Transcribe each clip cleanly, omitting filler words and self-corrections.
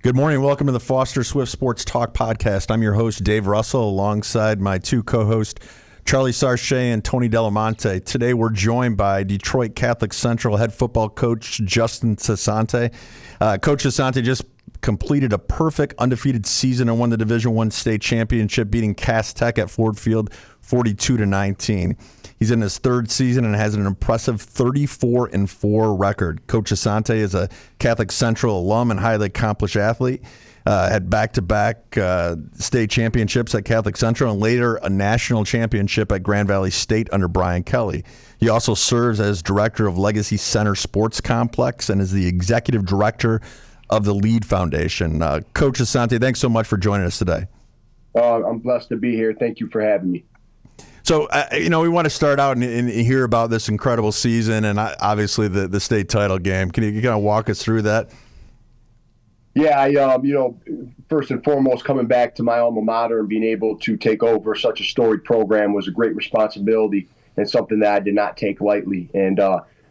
Good morning. Welcome to the Foster Swift Sports Talk podcast. I'm your host, Dave Russell, alongside my two co-hosts, Charlie Sarche and Tony Delamonte. Today, we're joined by Detroit Catholic Central head football coach Justin Cessante. Coach Cessante just completed a perfect undefeated season and won the Division I state championship, beating Cass Tech at Ford Field 42-19. He's in his third season and has an impressive 34-4 record. Coach Cessante is a Catholic Central alum and highly accomplished athlete. Had back-to-back state championships at Catholic Central and later a national championship at Grand Valley State under Brian Kelly. He also serves as director of Legacy Center Sports Complex and is the executive director of the Lead Foundation. Coach Cessante, thanks so much for joining us today. I'm blessed to be here. Thank you for having me. So, we want to start out and hear about this incredible season and obviously the state title game. Can you kind of walk us through that? Yeah, first and foremost, coming back to my alma mater and being able to take over such a storied program was a great responsibility and something that I did not take lightly, and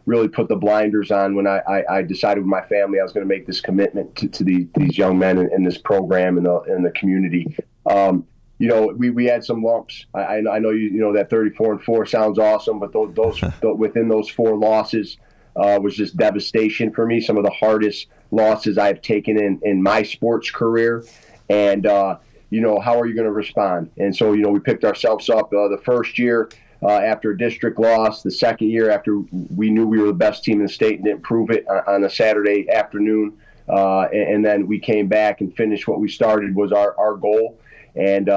really put the blinders on when I decided with my family I was going to make this commitment to these young men in this program and the community. We had some lumps. I know that 34-4 sounds awesome, but those within those four losses was just devastation for me. Some of the hardest losses I've taken in my sports career, and how are you going to respond? And so we picked ourselves up the first year after a district loss, the second year after we knew we were the best team in the state and didn't prove it on a Saturday afternoon, and then we came back and finished what we started was our goal. And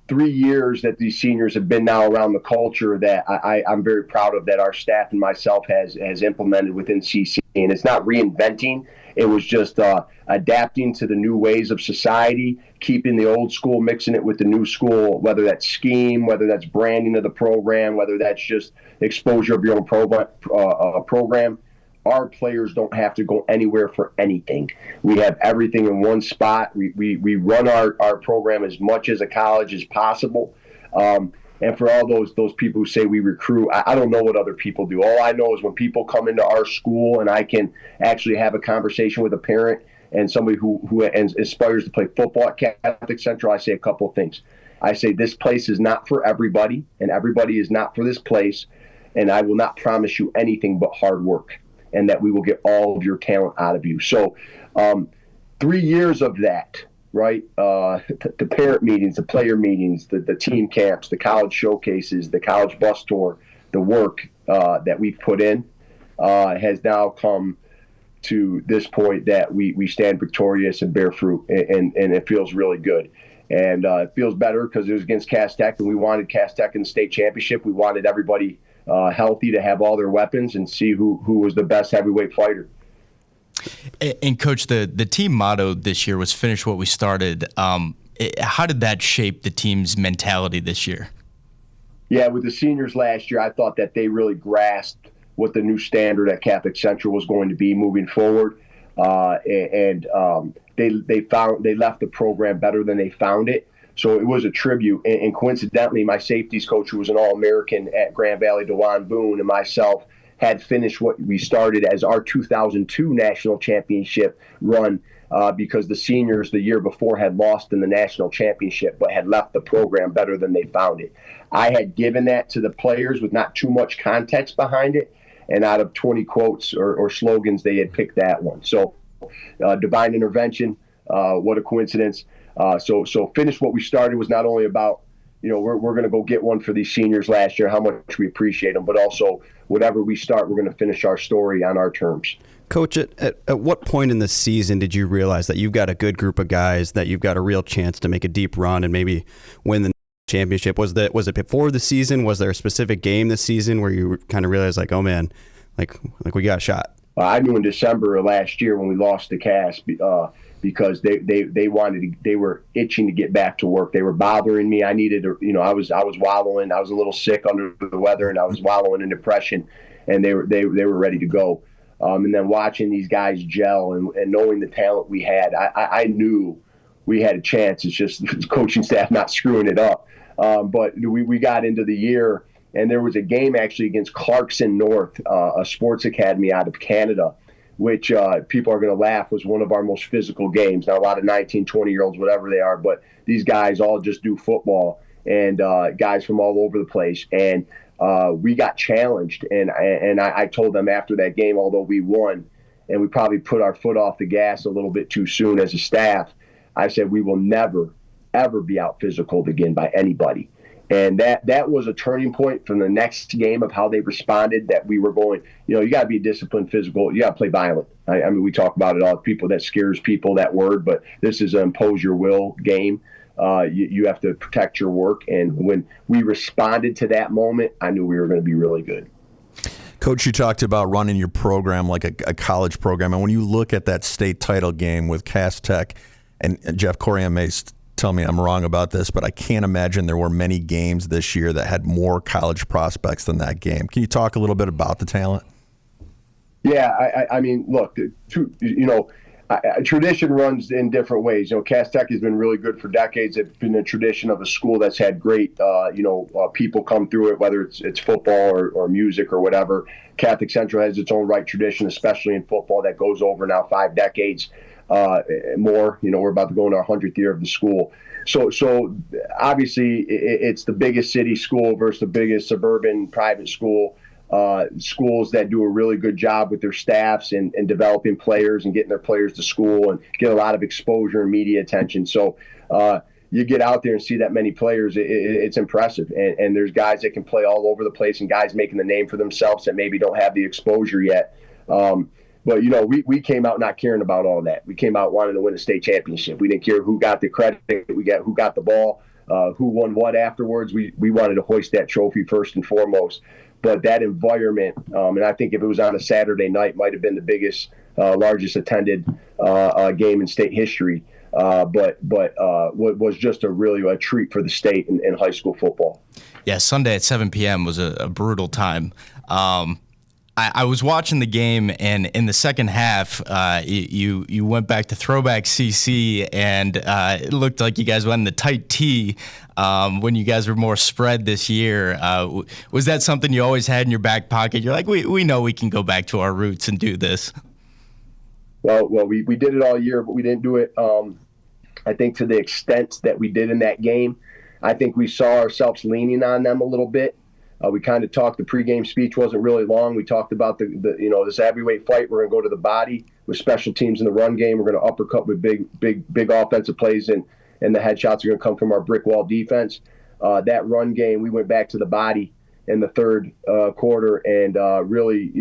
3 years that these seniors have been now around the culture that I'm very proud of, that our staff and myself has implemented within CC. And it's not reinventing. It was just adapting to the new ways of society, keeping the old school, mixing it with the new school, whether that's scheme, whether that's branding of the program, whether that's just exposure of your own program. Our players don't have to go anywhere for anything. We have everything in one spot. We run our program as much as a college as possible. And for all those people who say we recruit, I don't know what other people do. All I know is when people come into our school and I can actually have a conversation with a parent and somebody who aspires to play football at Catholic Central, I say a couple of things. I say this place is not for everybody, and everybody is not for this place, and I will not promise you anything but hard work, and that we will get all of your talent out of you. So 3 years of that, right? The parent meetings, the player meetings, the team camps, the college showcases, the college bus tour, the work that we've put in has now come to this point that we stand victorious and bear fruit, and it feels really good. And it feels better because it was against Cass Tech, and we wanted Cass Tech in the state championship. We wanted everybody healthy to have all their weapons and see who was the best heavyweight fighter. And Coach, the team motto this year was finish what we started. How did that shape the team's mentality this year? Yeah, with the seniors last year, I thought that they really grasped what the new standard at Catholic Central was going to be moving forward. They left the program better than they found it. So it was a tribute, and coincidentally, my safeties coach, who was an All-American at Grand Valley, DeJuan Boone, and myself had finished what we started as our 2002 national championship run because the seniors the year before had lost in the national championship but had left the program better than they found it. I had given that to the players with not too much context behind it, and out of 20 quotes or slogans, they had picked that one. So divine intervention, what a coincidence. So finish what we started was not only about, we're going to go get one for these seniors last year, how much we appreciate them, but also whatever we start, we're going to finish our story on our terms. Coach, at what point in the season did you realize that you've got a good group of guys, that you've got a real chance to make a deep run and maybe win the championship? Was it before the season? Was there a specific game this season where you kind of realized, like, oh man, like we got a shot? I knew in December of last year when we lost to Cass, because they were itching to get back to work. They were bothering me. I needed to, I was wallowing. I was a little sick under the weather, and I was wallowing in depression, and they were ready to go. And then watching these guys gel and knowing the talent we had, I knew we had a chance. It's just the coaching staff not screwing it up. But we got into the year, and there was a game actually against Clarkson North, a sports academy out of Canada, which people are going to laugh was one of our most physical games. Now, a lot of 19, 20-year-olds, whatever they are, but these guys all just do football, and guys from all over the place. And we got challenged, and I told them after that game, although we won, and we probably put our foot off the gas a little bit too soon as a staff, I said we will never, ever be out physical again by anybody. And that was a turning point from the next game of how they responded, that we were going, you got to be disciplined, physical. You got to play violent. I mean, we talk about it all. People, that scares people, that word, but this is an impose your will game. You have to protect your work. And when we responded to that moment, I knew we were going to be really good. Coach, you talked about running your program like a college program. And when you look at that state title game with Cass Tech, and Jeff Corian may tell me I'm wrong about this, but I can't imagine there were many games this year that had more college prospects than that game. Can you talk a little bit about the talent? Yeah, I mean, look, tradition runs in different ways. Cass Tech has been really good for decades. It's been a tradition of a school that's had great, people come through it, whether it's football or music or whatever. Catholic Central has its own right tradition, especially in football, that goes over now 5 decades. More, we're about to go into our 100th year of the school. So obviously it's the biggest city school versus the biggest suburban private school. Schools that do a really good job with their staffs and developing players and getting their players to school and get a lot of exposure and media attention. So you get out there and see that many players, it's impressive. And there's guys that can play all over the place and guys making the name for themselves that maybe don't have the exposure yet. But, we came out not caring about all that. We came out wanting to win a state championship. We didn't care who got the credit, who got the ball, who won what afterwards. We wanted to hoist that trophy first and foremost. But that environment, and I think if it was on a Saturday night, might have been the biggest, largest attended game in state history. But was just a treat for the state in high school football. Yeah, Sunday at 7 p.m. was a brutal time. I was watching the game, and in the second half, you went back to throwback CC, and it looked like you guys went in the tight T when you guys were more spread this year. Was that something you always had in your back pocket? You're like, we know we can go back to our roots and do this. Well, we did it all year, but we didn't do it, I think, to the extent that we did in that game. I think we saw ourselves leaning on them a little bit. We kind of talked, the pregame speech wasn't really long. We talked about this heavyweight fight. We're going to go to the body with special teams in the run game. We're going to uppercut with big offensive plays, and the headshots are going to come from our brick wall defense. That run game, we went back to the body in the third quarter and really,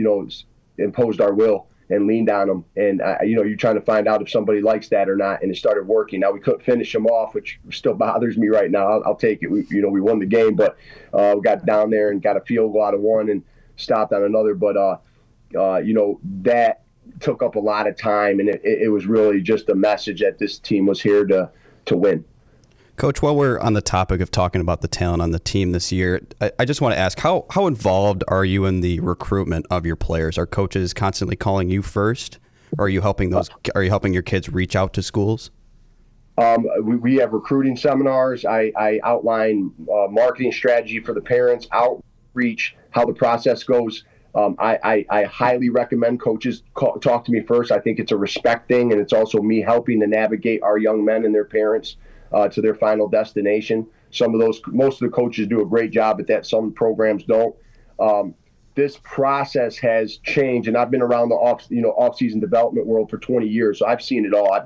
imposed our will and leaned on them. And, you're trying to find out if somebody likes that or not, and it started working. Now, we couldn't finish them off, which still bothers me right now. I'll take it. We won the game, but we got down there and got a field goal out of one and stopped on another. But, that took up a lot of time, and it was really just a message that this team was here to win. Coach, while we're on the topic of talking about the talent on the team this year, I just want to ask, how involved are you in the recruitment of your players? Are coaches constantly calling you first? Or are you helping your kids reach out to schools? We have recruiting seminars. I outline marketing strategy for the parents, outreach, how the process goes. I highly recommend coaches talk to me first. I think it's a respect thing, and it's also me helping to navigate our young men and their parents to their final destination. Most of the coaches do a great job at that. Some programs don't. This process has changed, and I've been around the off-season development world for 20 years, so I've seen it all. I've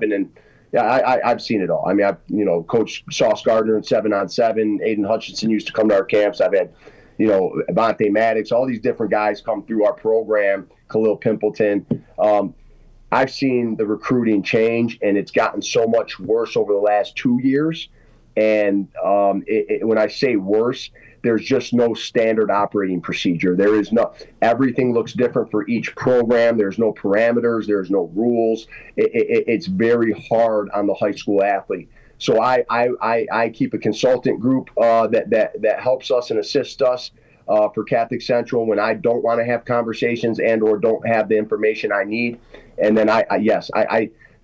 seen it all. I mean, I've coached Sauce Gardner in 7-on-7. Aiden Hutchinson used to come to our camps. I've had, Avante Maddox, all these different guys come through our program. Khalil Pimpleton. I've seen the recruiting change, and it's gotten so much worse over the last 2 years. And when I say worse, there's just no standard operating procedure. Everything looks different for each program. There's no parameters. There's no rules. It's very hard on the high school athlete. So I keep a consultant group that helps us and assists us for Catholic Central when I don't want to have conversations and or don't have the information I need. And then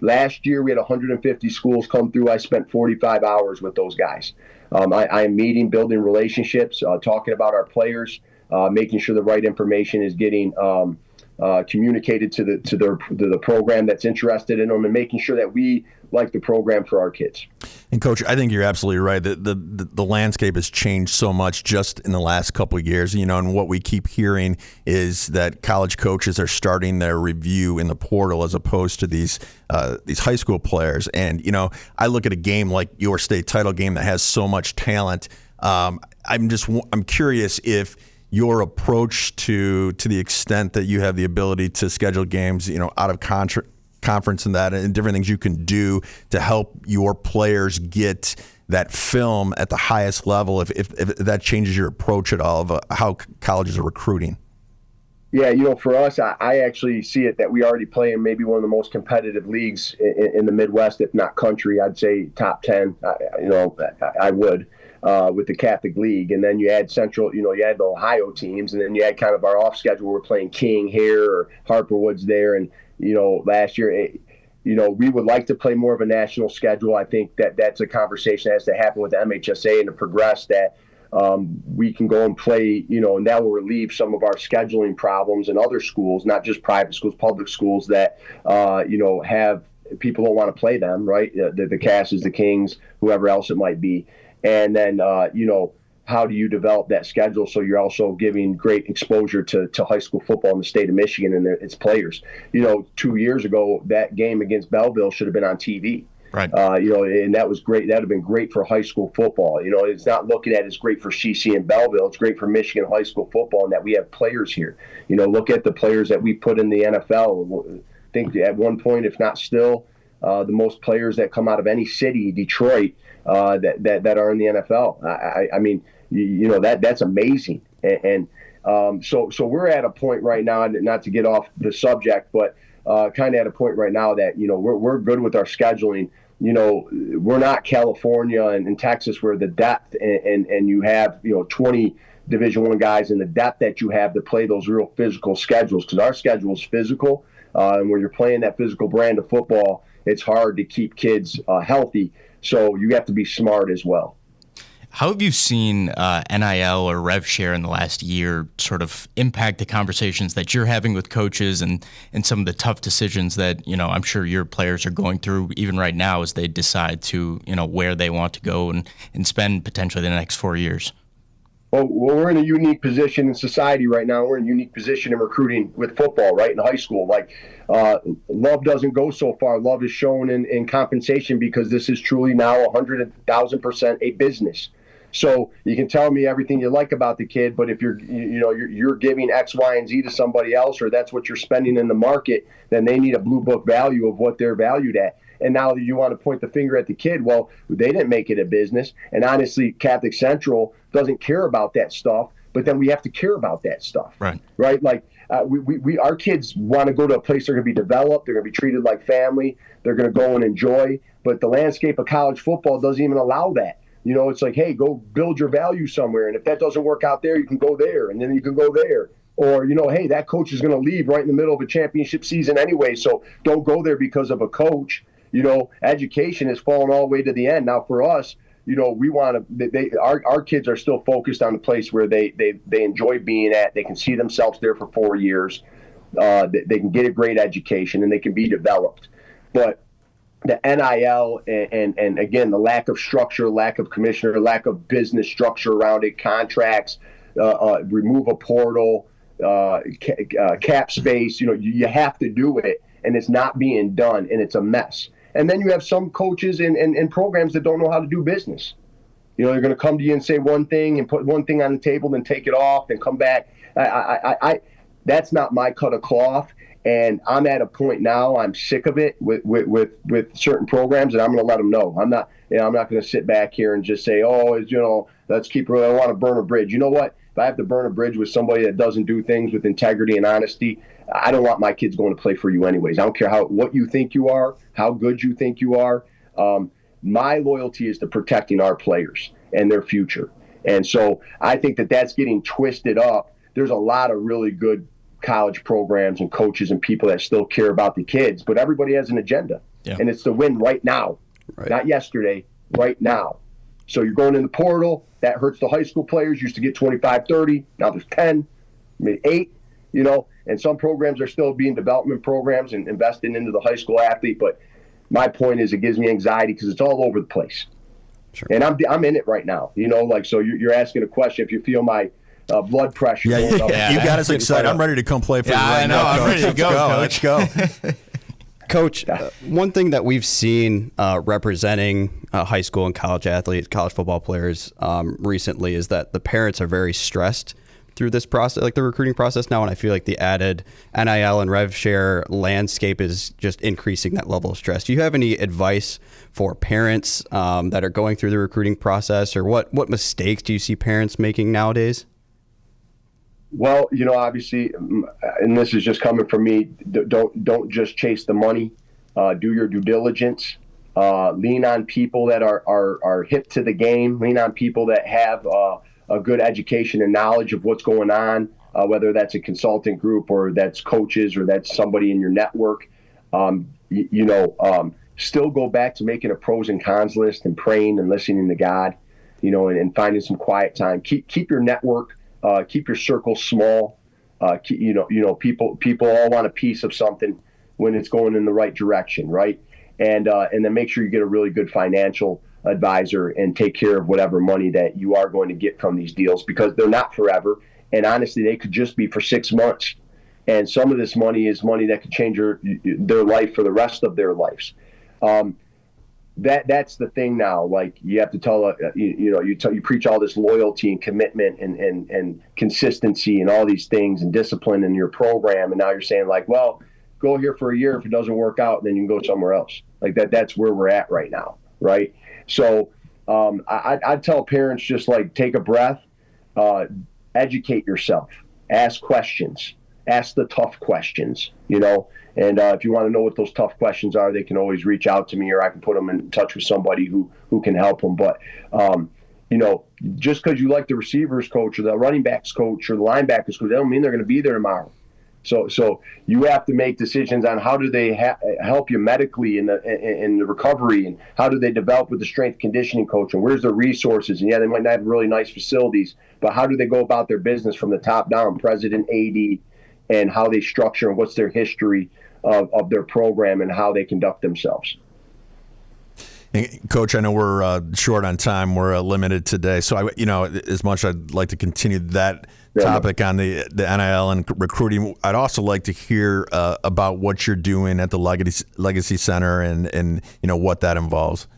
last year we had 150 schools come through. I spent 45 hours with those guys. I'm meeting, building relationships, talking about our players, making sure the right information is getting communicated to the program that's interested in them, and making sure that we like the program for our kids. And Coach, I think you're absolutely right. The landscape has changed so much just in the last couple of years, and what we keep hearing is that college coaches are starting their review in the portal as opposed to these high school players. And, I look at a game like your state title game that has so much talent. I'm curious if your approach to the extent that you have the ability to schedule games, out of conference and that, and different things you can do to help your players get that film at the highest level, if that changes your approach at all of how colleges are recruiting. Yeah, for us, I actually see it that we already play in maybe one of the most competitive leagues in the Midwest, if not country. I'd say top 10, I would. With the Catholic League, and then you add Central, you add the Ohio teams, and then you add kind of our off schedule. We're playing King here or Harperwood's there, and last year, we would like to play more of a national schedule. I think that's a conversation that has to happen with the MHSA and to progress that we can go and play, and that will relieve some of our scheduling problems in other schools, not just private schools, public schools that have people don't want to play them, right? The Casses, the Kings, whoever else it might be. And then, how do you develop that schedule so you're also giving great exposure to high school football in the state of Michigan and its players? 2 years ago, that game against Belleville should have been on TV. Right. And that was great. That would have been great for high school football. It's not looking at it as great for CC and Belleville. It's great for Michigan high school football, and that we have players here. Look at the players that we put in the NFL. I think at one point, if not still, the most players that come out of any city, Detroit, that are in the NFL. I mean, that's amazing. So we're at a point right now, not to get off the subject, but kind of at a point right now that, we're good with our scheduling. We're not California and Texas where the depth and you have, 20 Division I guys and the depth that you have to play those real physical schedules, because our schedule is physical. And when you're playing that physical brand of football, it's hard to keep kids healthy. So you have to be smart as well. How have you seen NIL or rev share in the last year sort of impact the conversations that you're having with coaches and some of the tough decisions that, I'm sure your players are going through even right now as they decide to, where they want to go and spend potentially the next 4 years? Well, we're in a unique position in society right now. We're in a unique position in recruiting with football, right, in high school. Like, love doesn't go so far. Love is shown in compensation, because this is truly now 100,000% a business. So you can tell me everything you like about the kid, but if you're giving X, Y, and Z to somebody else, or that's what you're spending in the market, then they need a blue book value of what they're valued at. And now you want to point the finger at the kid. Well, they didn't make it a business. And honestly, Catholic Central doesn't care about that stuff, but then we have to care about that stuff. Right? Like, our kids want to go to a place they're going to be developed. They're going to be treated like family. They're going to go and enjoy. But the landscape of college football doesn't even allow that. It's like, hey, go build your value somewhere. And if that doesn't work out there, you can go there. And then you can go there. Or, hey, that coach is going to leave right in the middle of a championship season anyway. So don't go there because of a coach. Education is falling all the way to the end. Now, for us, we want to. Our kids are still focused on the place where they enjoy being at. They can see themselves there for 4 years. They can get a great education and they can be developed. But the NIL and again, the lack of structure, lack of commissioner, lack of business structure around it, contracts, remove a portal, cap space. You have to do it, and it's not being done, and it's a mess. And then you have some coaches and programs that don't know how to do business. They're going to come to you and say one thing and put one thing on the table, then take it off, then come back. That's not my cut of cloth. And I'm at a point now, I'm sick of it with certain programs, and I'm going to let them know. I'm not going to sit back here and just say, let's keep. I want to burn a bridge. You know what? If I have to burn a bridge with somebody that doesn't do things with integrity and honesty, I don't want my kids going to play for you anyways. I don't care what you think you are, how good you think you are. My loyalty is to protecting our players and their future. And so I think that's getting twisted up. There's a lot of really good college programs and coaches and people that still care about the kids, but everybody has an agenda. Yeah. And it's to win right now, not yesterday, right now. So you're going in the portal. That hurts the high school players. Used to get 25, 30. Now there's 10, maybe 8. and some programs are still being development programs and investing into the high school athlete. But my point is, it gives me anxiety because it's all over the place. Sure. And I'm in it right now, so you're asking a question. If you feel my blood pressure going up. You got us excited. I'm ready to come play for you right now. I'm ready to go, Coach. Let's go. Coach, one thing that we've seen representing high school and college athletes, college football players recently is that the parents are very stressed through this process, like the recruiting process now, and I feel like the added NIL and rev share landscape is just increasing that level of stress. Do you have any advice for parents that are going through the recruiting process, or what mistakes do you see parents making nowadays? Well, obviously, and this is just coming from me, don't just chase the money. Do your due diligence. Lean on people that are hip to the game. Lean on people that have a good education and knowledge of what's going on, whether that's a consultant group or that's coaches or that's somebody in your network. Still go back to making a pros and cons list and praying and listening to God, and finding some quiet time. Keep your network. Keep your circle small. People all want a piece of something when it's going in the right direction, right? And then make sure you get a really good financial advisor and take care of whatever money that you are going to get from these deals, because they're not forever. And honestly, they could just be for 6 months. And some of this money is money that could change their life for the rest of their lives. That's the thing now. Like, you have to tell, you preach all this loyalty and commitment and consistency and all these things and discipline in your program. And now you're saying, like, well, go here for a year. If it doesn't work out, then you can go somewhere else. Like that's where we're at right now. Right. So I'd tell parents, just like, take a breath, educate yourself, ask questions, ask the tough questions, And if you want to know what those tough questions are, they can always reach out to me, or I can put them in touch with somebody who can help them. But, just because you like the receivers coach or the running backs coach or the linebackers coach, that don't mean they're going to be there tomorrow. So you have to make decisions on how do they help you medically in the recovery, and how do they develop with the strength conditioning coach, and where's the resources. And yeah, they might not have really nice facilities, but how do they go about their business from the top down, president, AD, and how they structure and what's their history of their program and how they conduct themselves. Coach, I know we're short on time. We're limited today. So, as much as I'd like to continue that topic on the NIL and recruiting, I'd also like to hear about what you're doing at the Legacy Center and what that involves.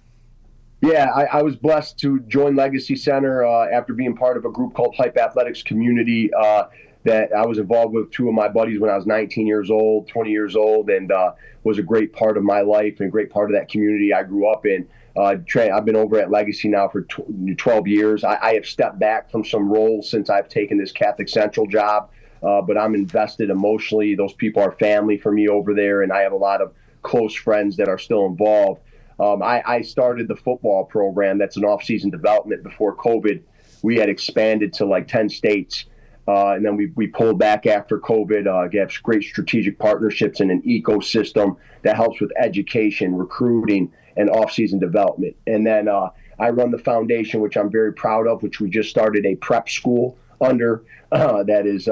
Yeah, I was blessed to join Legacy Center after being part of a group called Hype Athletics Community that I was involved with two of my buddies when I was 19 years old, 20 years old, and was a great part of my life and a great part of that community I grew up in. I've been over at Legacy now for 12 years. I have stepped back from some roles since I've taken this Catholic Central job, but I'm invested emotionally. Those people are family for me over there, and I have a lot of close friends that are still involved. I started the football program. That's an off-season development before COVID. We had expanded to like 10 states. And then we pulled back after COVID, get great strategic partnerships and an ecosystem that helps with education, recruiting, and off-season development. And then I run the foundation, which I'm very proud of, which we just started a prep school under that is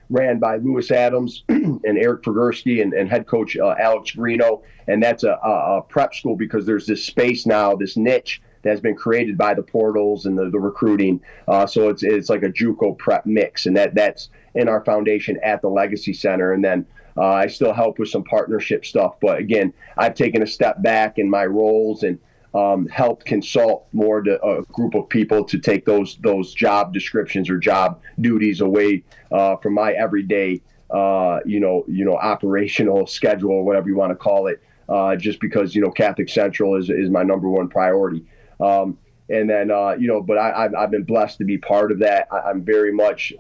ran by Lewis Adams and Eric Pergursky and head coach Alex Greeno. And that's a prep school because there's this space now, this niche that has been created by the portals and the recruiting. So it's like a JUCO prep mix, and that's in our foundation at the Legacy Center. And then I still help with some partnership stuff. But again, I've taken a step back in my roles and helped consult more to a group of people to take those job descriptions or job duties away from my everyday, operational schedule or whatever you want to call it. Just because, Catholic Central is my number one priority. And then, but I've been blessed to be part of that. I'm very much,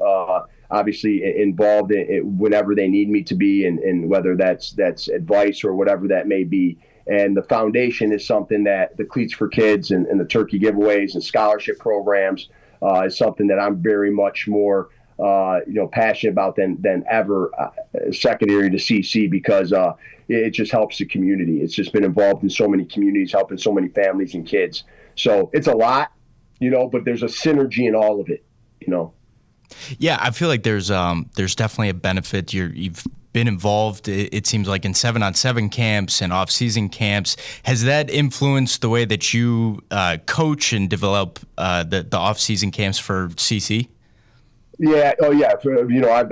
obviously involved in whenever they need me to be, and whether that's advice or whatever that may be. And the foundation is something that the Cleats for Kids and the turkey giveaways and scholarship programs is something that I'm very much more, passionate about than ever, secondary to CC, because it just helps the community. It's just been involved in so many communities, helping so many families and kids. So it's a lot, but there's a synergy in all of it, Yeah, I feel like there's definitely a benefit. You've been involved, it seems like, in 7-on-7 camps and off-season camps. Has that influenced the way that you coach and develop the off-season camps for CC? Yeah. Oh, yeah.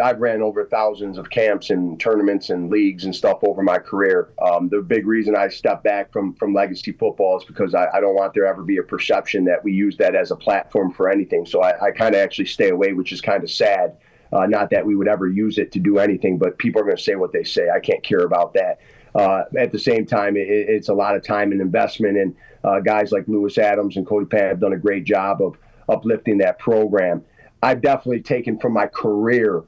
I've ran over thousands of camps and tournaments and leagues and stuff over my career. The big reason I stepped back from legacy football is because I don't want there ever be a perception that we use that as a platform for anything. So I kind of actually stay away, which is kind of sad. Not that we would ever use it to do anything, but people are going to say what they say. I can't care about that. At the same time, it's a lot of time and investment, and guys like Lewis Adams and Cody Pan have done a great job of uplifting that program. I've definitely taken from my career,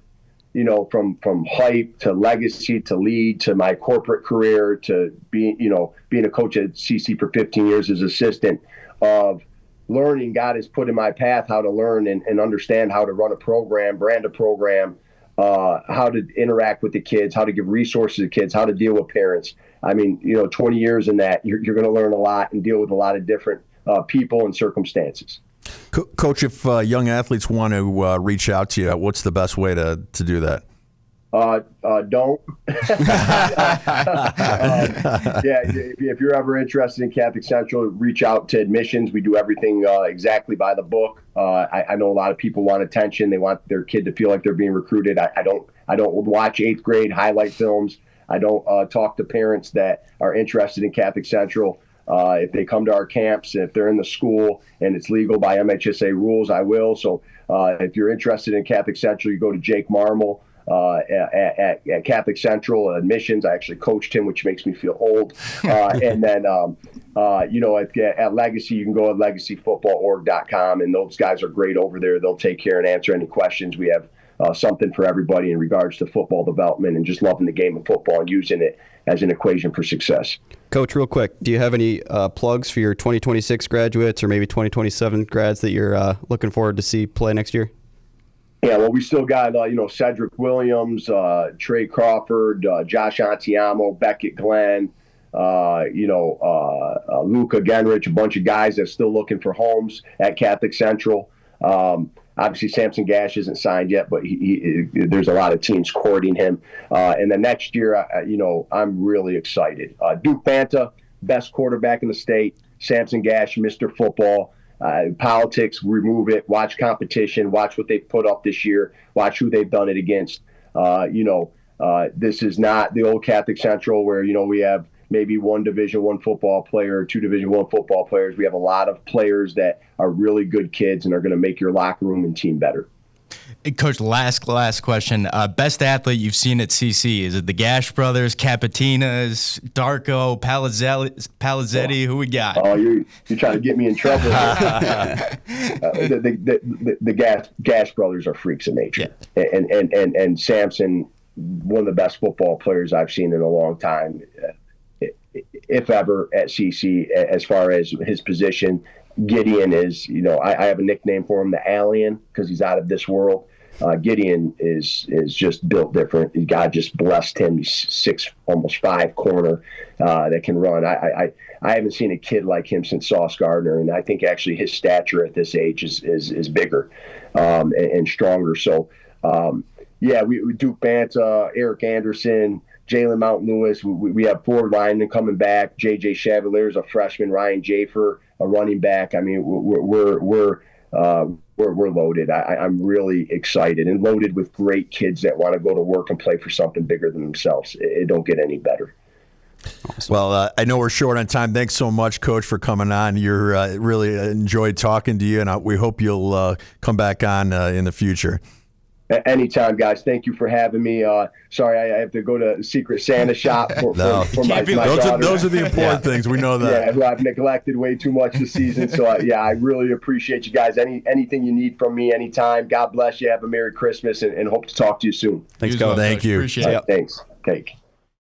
from hype to legacy to lead to my corporate career to being a coach at CC for 15 years as assistant, of learning. God has put in my path how to learn and understand how to run a program, brand a program, how to interact with the kids, how to give resources to kids, how to deal with parents. I mean, 20 years in that, you're going to learn a lot and deal with a lot of different people and circumstances. Coach, if young athletes want to reach out to you, what's the best way to do that? Don't. If you're ever interested in Catholic Central, reach out to admissions. We do everything exactly by the book. I know a lot of people want attention. They want their kid to feel like they're being recruited. I don't watch 8th grade highlight films. I don't talk to parents that are interested in Catholic Central. If they come to our camps, if they're in the school and it's legal by MHSA rules, I will. So if you're interested in Catholic Central, you go to Jake Marmel at Catholic Central admissions. I actually coached him, which makes me feel old. And then, at Legacy, you can go at legacyfootballorg.com, and those guys are great over there. They'll take care and answer any questions. We have something for everybody in regards to football development and just loving the game of football and using it as an equation for success. Coach, real quick, do you have any plugs for your 2026 graduates or maybe 2027 grads that you're looking forward to see play next year? Yeah, well, we still got, Cedric Williams, Trey Crawford, Josh Antiamo, Beckett Glenn, Luca Genrich, a bunch of guys that are still looking for homes at Catholic Central. Obviously, Samson Gash isn't signed yet, but there's a lot of teams courting him. And then next year, I'm really excited. Duke Banta, best quarterback in the state. Samson Gash, Mr. Football. Politics, remove it. Watch competition. Watch what they've put up this year. Watch who they've done it against. This is not the old Catholic Central where, we have maybe one Division I football player or two Division I football players. We have a lot of players that are really good kids and are going to make your locker room and team better. Hey, Coach, last question. Best athlete you've seen at CC? Is it the Gash brothers, Capitinas, Darko, Palazzetti? Who we got? Oh, you're trying to get me in trouble. The Gash brothers are freaks of nature. Yeah. And Samson, one of the best football players I've seen in a long time, if ever, at CC, as far as his position. Gideon is, I have a nickname for him, the Alien, because he's out of this world. Gideon is just built different. God just blessed him. He's 6, almost 5 corner that can run. I haven't seen a kid like him since Sauce Gardner, and I think actually his stature at this age is bigger and stronger. So, we Duke Banta, Eric Anderson, Jalen Mount Lewis. We have 4 linemen coming back. J.J. Chevalier is a freshman. Ryan Jafer, a running back. I mean, we're loaded. I'm really excited and loaded with great kids that want to go to work and play for something bigger than themselves. It don't get any better. Awesome. Well, I know we're short on time. Thanks so much, Coach, for coming on. You're really enjoyed talking to you, and we hope you'll come back on in the future. Anytime, guys. Thank you for having me. Sorry, I have to go to Secret Santa shop for my daughter. Those are the important things. We know that. Yeah, who I've neglected way too much this season. So, I really appreciate you guys. Anything you need from me anytime. God bless you. Have a Merry Christmas, and hope to talk to you soon. Thanks, Coach. Thank you. Appreciate it. Thanks. Take.